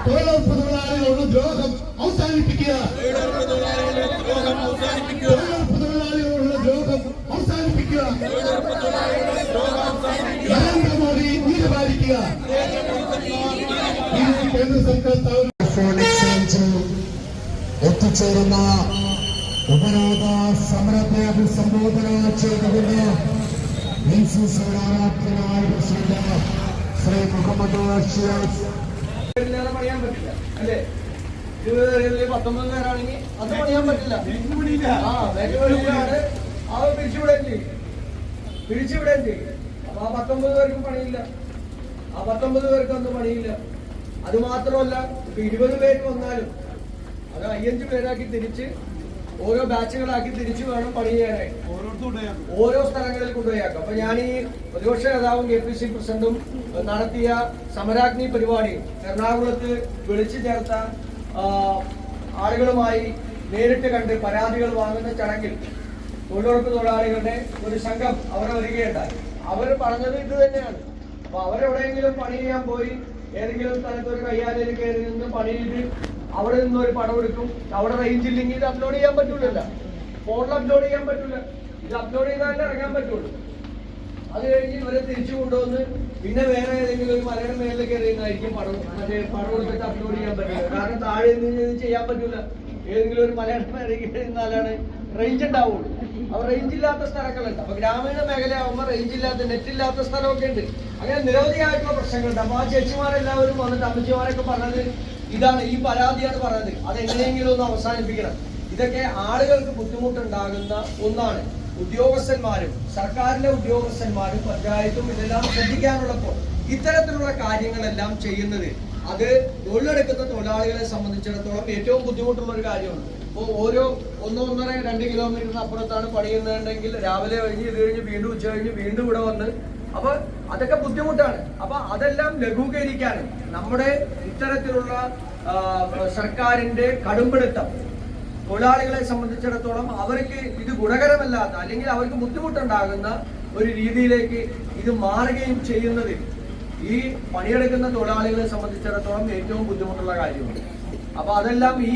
തൊഴിലുറപ്പ് തൊഴിലാളികളുടെ ദ്രോഹം അവസാനിപ്പിക്കുക. തൊഴിലുറപ്പ് തൊഴിലാളികളുടെ ദ്രോഹം അവസാനിപ്പിക്കുക. നരേന്ദ്രമോദി നീതി പാലിക്കുക. കേന്ദ്ര സർക്കാർ എത്തിച്ചേരുന്ന ഉപരോധ സമരത്തെ അഭിസംബോധന ചെയ്തുകൊണ്ട് പ്രസിഡന്റ് ശ്രീ മുഹമ്മദ് ഷിയാസ് പണിയാൻ പറ്റില്ല അല്ലേ? 19 പേരാണെങ്കിൽ അത് പണിയാൻ പറ്റില്ല. അത് പിരിച്ചുവിടുകയും ചെയ്യും. അപ്പൊ ആ 19 പേർക്കും പണിയില്ല. ആ 19 പേർക്ക് ഒന്നും പണിയില്ല. അത് മാത്രമല്ല, ഇപ്പൊ 20 പേര് വന്നാലും അത് 5 പേരാക്കി തിരിച്ച് ഓരോ ബാച്ചുകളാക്കി തിരിച്ചു വേണം പണി ചെയ്യാനായിട്ട് ഓരോ സ്ഥലങ്ങളിൽ കൊണ്ടുപോയാക്കാം. അപ്പൊ ഞാൻ ഈ പ്രതിപക്ഷ നേതാവും KPC പ്രസിഡന്റും നടത്തിയ സമരാഗ്നി പരിപാടിയും എറണാകുളത്ത് വിളിച്ചു ചേർത്ത ആളുകളുമായി നേരിട്ട് കണ്ട് പരാതികൾ വാങ്ങുന്ന ചടങ്ങിൽ തൊഴിലുറപ്പ് തൊഴിലാളികളുടെ ഒരു സംഘം അവിടെ വരികയുണ്ടായി. അവർ പറഞ്ഞത് ഇത് തന്നെയാണ്. അപ്പൊ അവരെവിടെയെങ്കിലും പണി ചെയ്യാൻ പോയി ഏതെങ്കിലും സ്ഥലത്ത് ഒരു കയ്യാലയിൽ കയറി നിന്ന് പണി ചെയ്ത് അവിടെ നിന്ന് ഒരു പടം എടുക്കും. അവിടെ റേഞ്ച് ഇല്ലെങ്കിൽ ഇത് അപ്ലോഡ് ചെയ്യാൻ പറ്റൂലല്ല, ഫോണിൽ അപ്ലോഡ് ചെയ്യാൻ പറ്റൂല. ഇത് അപ്ലോഡ് ചെയ്താലേ ഇറങ്ങാൻ പറ്റുള്ളൂ. അത് കഴിഞ്ഞ് ഇവരെ തിരിച്ചു കൊണ്ടുവന്ന് പിന്നെ വേറെ ഏതെങ്കിലും ഒരു മലയുടെ മേലിൽ കയറിയെന്നായിരിക്കും പടം എടുത്തിട്ട് അപ്ലോഡ് ചെയ്യാൻ പറ്റില്ല. കാരണം താഴെ നിന്ന് ചെയ്യാൻ പറ്റൂല. ഏതെങ്കിലും ഒരു മലയുടെ മേലിൽ കയറിയിരുന്നാലാണ് റേഞ്ച് ഉണ്ടാവുള്ളൂ. അപ്പൊ റേഞ്ച് ഇല്ലാത്ത സ്ഥലങ്ങളുണ്ട്. അപ്പൊ ഗ്രാമീണ മേഖലയാവുമ്പോൾ റേഞ്ച് ഇല്ലാത്ത നെറ്റ് ഇല്ലാത്ത സ്ഥലമൊക്കെ ഉണ്ട്. അങ്ങനെ നിരവധിയായിട്ടുള്ള പ്രശ്നങ്ങളുണ്ട്. അപ്പൊ ആ ചേച്ചിമാരെല്ലാവരും വന്നിട്ട് അമ്മച്ചിമാരൊക്കെ പറഞ്ഞത് ഇതാണ്, ഈ പരാതിയാണ് പറഞ്ഞത്. അതെങ്ങനെയെങ്കിലും ഒന്ന് അവസാനിപ്പിക്കണം. ഇതൊക്കെ ആളുകൾക്ക് ബുദ്ധിമുട്ടുണ്ടാകുന്ന ഒന്നാണ്. ഉദ്യോഗസ്ഥന്മാരും സർക്കാരിലെ ഉദ്യോഗസ്ഥന്മാരും പഞ്ചായത്തും ഇതെല്ലാം ശ്രദ്ധിക്കാനുള്ളപ്പോൾ ഇത്തരത്തിലുള്ള കാര്യങ്ങളെല്ലാം ചെയ്യുന്നത് അത് തൊഴിലെടുക്കുന്ന തൊഴിലാളികളെ സംബന്ധിച്ചിടത്തോളം ഏറ്റവും ബുദ്ധിമുട്ടുള്ള ഒരു കാര്യമാണ്. അപ്പോൾ ഓരോ 1-1.5-2 കിലോമീറ്ററിന് അപ്പുറത്താണ് പണിയുന്നുണ്ടെങ്കിൽ രാവിലെ കഴിഞ്ഞ് ഇത് കഴിഞ്ഞ് വീണ്ടും ഉച്ച കഴിഞ്ഞ് വീണ്ടും ഇവിടെ വന്ന് അപ്പൊ അതൊക്കെ ബുദ്ധിമുട്ടാണ്. അപ്പൊ അതെല്ലാം ലഘൂകരിക്കാനും നമ്മുടെ ഇത്തരത്തിലുള്ള സർക്കാരിന്റെ കടുംപിടുത്തം തൊഴിലാളികളെ സംബന്ധിച്ചിടത്തോളം അവർക്ക് ഇത് ഗുണകരമല്ലാത്ത അല്ലെങ്കിൽ അവർക്ക് ബുദ്ധിമുട്ടുണ്ടാകുന്ന ഒരു രീതിയിലേക്ക് ഇത് മാറുകയും ചെയ്യുന്നത് ഈ പണിയെടുക്കുന്ന തൊഴിലാളികളെ സംബന്ധിച്ചിടത്തോളം ഏറ്റവും ബുദ്ധിമുട്ടുള്ള കാര്യമാണ്. അപ്പൊ അതെല്ലാം ഈ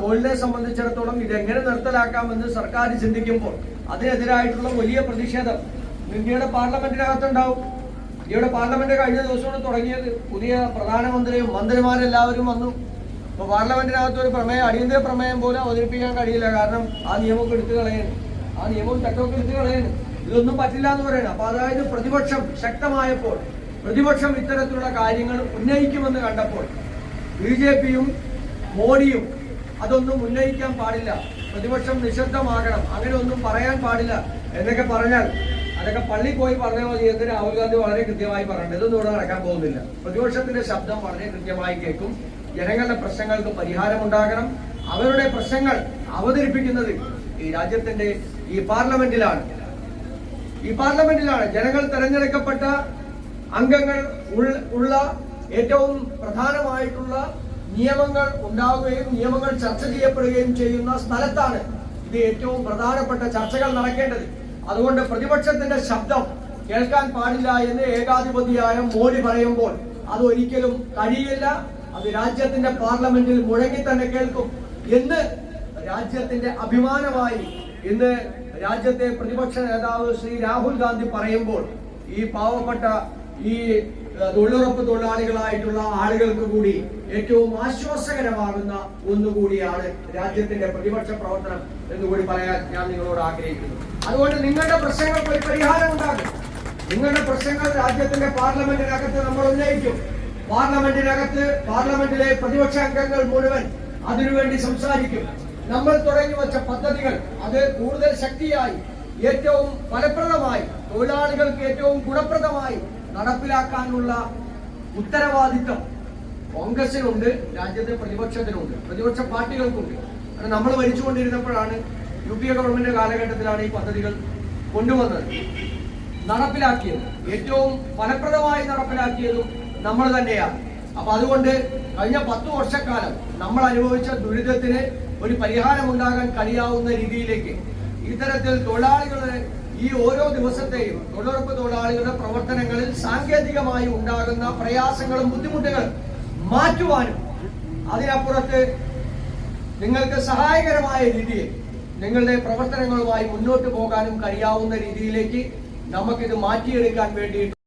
തൊഴിലിനെ സംബന്ധിച്ചിടത്തോളം ഇതെങ്ങനെ നിർത്തലാക്കാമെന്ന് സർക്കാർ ചിന്തിക്കുമ്പോൾ അതിനെതിരായിട്ടുള്ള വലിയ പ്രതിഷേധം ഇന്ത്യയുടെ പാർലമെന്റിനകത്തുണ്ടാവും. ഇന്ത്യയുടെ പാർലമെന്റ് കഴിഞ്ഞ ദിവസമാണ് തുടങ്ങിയത്. പുതിയ പ്രധാനമന്ത്രിയും മന്ത്രിമാരെല്ലാവരും വന്നു. അപ്പൊ പാർലമെന്റിനകത്ത് ഒരു പ്രമേയം, അടിയന്തര പ്രമേയം പോലും അവതരിപ്പിക്കാൻ കഴിയില്ല. കാരണം ആ നിയമമൊക്കെ എടുത്തു കളയുന്നു, ആ നിയമവും ചട്ടമൊക്കെ എടുത്തു കളയുന്നു. ഇതൊന്നും പറ്റില്ല എന്ന് പറയുന്നത്. അപ്പൊ അതായത് പ്രതിപക്ഷം ശക്തമായപ്പോൾ, പ്രതിപക്ഷം ഇത്തരത്തിലുള്ള കാര്യങ്ങൾ ഉന്നയിക്കുമെന്ന് കണ്ടപ്പോൾ BJPയും മോഡിയും അതൊന്നും ഉന്നയിക്കാൻ പാടില്ല, പ്രതിപക്ഷം നിശബ്ദമാകണം, അങ്ങനെ ഒന്നും പറയാൻ പാടില്ല എന്നൊക്കെ പറഞ്ഞാൽ അതൊക്കെ പള്ളി പോയി പറഞ്ഞാൽ മതി എന്ന് രാഹുൽ ഗാന്ധി വളരെ കൃത്യമായി പറഞ്ഞിട്ട് ഇതൊന്നും ഇവിടെ നടക്കാൻ പോകുന്നില്ല. പ്രതിപക്ഷത്തിന്റെ ശബ്ദം വളരെ കൃത്യമായി കേൾക്കും. ജനങ്ങളുടെ പ്രശ്നങ്ങൾക്ക് പരിഹാരമുണ്ടാകണം. അവരുടെ പ്രശ്നങ്ങൾ അവതരിപ്പിക്കുന്നത് ഈ രാജ്യത്തിന്റെ ഈ പാർലമെന്റിലാണ്. ജനങ്ങൾ തെരഞ്ഞെടുക്കപ്പെട്ട അംഗങ്ങൾ ഉള്ള ഏറ്റവും പ്രധാനമായിട്ടുള്ള നിയമങ്ങൾ ഉണ്ടാവുകയും നിയമങ്ങൾ ചർച്ച ചെയ്യപ്പെടുകയും ചെയ്യുന്ന സ്ഥലത്താണ് ഇത് ഏറ്റവും പ്രധാനപ്പെട്ട ചർച്ചകൾ നടക്കേണ്ടത്. അതുകൊണ്ട് പ്രതിപക്ഷത്തിന്റെ ശബ്ദം കേൾക്കാൻ പാടില്ല എന്ന് ഏകാധിപതിയായ മോഡി പറയുമ്പോൾ അത് ഒരിക്കലും കഴിയില്ല. അത് രാജ്യത്തിന്റെ പാർലമെന്റിൽ മുഴങ്ങി തന്നെ കേൾക്കും എന്ന് രാജ്യത്തിന്റെ അഭിമാനമായി ഇന്ന് രാജ്യത്തെ പ്രതിപക്ഷ നേതാവ് ശ്രീ രാഹുൽ ഗാന്ധി പറയുമ്പോൾ ഈ പാവപ്പെട്ട ഈ തൊഴിലുറപ്പ് തൊഴിലാളികളായിട്ടുള്ള ആളുകൾക്ക് കൂടി ഏറ്റവും ആശ്വാസകരമാകുന്ന ഒന്നുകൂടിയാണ് രാജ്യത്തിന്റെ പ്രതിപക്ഷ പ്രവർത്തനം എന്നുകൂടി പറയാൻ ഞാൻ നിങ്ങളോട് ആഗ്രഹിക്കുന്നു. അതുകൊണ്ട് നിങ്ങളുടെ പ്രശ്നങ്ങൾക്ക് ഒരു പരിഹാരം ഉണ്ടാകും. നിങ്ങളുടെ പ്രശ്നങ്ങൾ രാജ്യത്തിന്റെ പാർലമെന്റിനകത്ത് നമ്മൾ ഉന്നയിക്കും. പാർലമെന്റിലെ പ്രതിപക്ഷ അംഗങ്ങൾ മുഴുവൻ അതിനുവേണ്ടി സംസാരിക്കും. നമ്മൾ തുടങ്ങി വച്ച പദ്ധതികൾ അത് കൂടുതൽ ശക്തിയായി ഏറ്റവും ഫലപ്രദമായി തൊഴിലാളികൾക്ക് ഏറ്റവും ഗുണപ്രദമായി നടപ്പിലാക്കാനുള്ള ഉത്തരവാദിത്വം കോൺഗ്രസിനുണ്ട്, രാജ്യത്തെ പ്രതിപക്ഷത്തിനുണ്ട്, പ്രതിപക്ഷ പാർട്ടികൾക്കുണ്ട്. നമ്മൾ ഭരിച്ചുകൊണ്ടിരുന്നപ്പോഴാണ് UPA ഗവൺമെന്റ് കാലഘട്ടത്തിലാണ് ഈ പദ്ധതികൾ കൊണ്ടുവന്നത്, നടപ്പിലാക്കിയത്. ഏറ്റവും ഫലപ്രദമായി നടപ്പിലാക്കിയതും നമ്മൾ തന്നെയാണ്. അപ്പൊ അതുകൊണ്ട് കഴിഞ്ഞ 10 വർഷക്കാലം നമ്മൾ അനുഭവിച്ച ദുരിതത്തിന് ഒരു പരിഹാരമുണ്ടാകാൻ കഴിയാവുന്ന രീതിയിലേക്ക് ഇത്തരത്തിൽ തൊഴിലാളികളെ ഈ ഓരോ ദിവസത്തെയും തൊഴിലുറപ്പ് തൊഴിലാളികളുടെ പ്രവർത്തനങ്ങളിൽ സാങ്കേതികമായി ഉണ്ടാകുന്ന പ്രയാസങ്ങളും ബുദ്ധിമുട്ടുകളും മാറ്റുവാനും അതിനപ്പുറത്ത് നിങ്ങൾക്ക് സഹായകരമായ രീതിയിൽ നിങ്ങളുടെ പ്രവർത്തനങ്ങളുമായി മുന്നോട്ട് പോകാനും കഴിയാവുന്ന രീതിയിലേക്ക് നമുക്കിത് മാറ്റിയെടുക്കാൻ വേണ്ടിയിട്ട്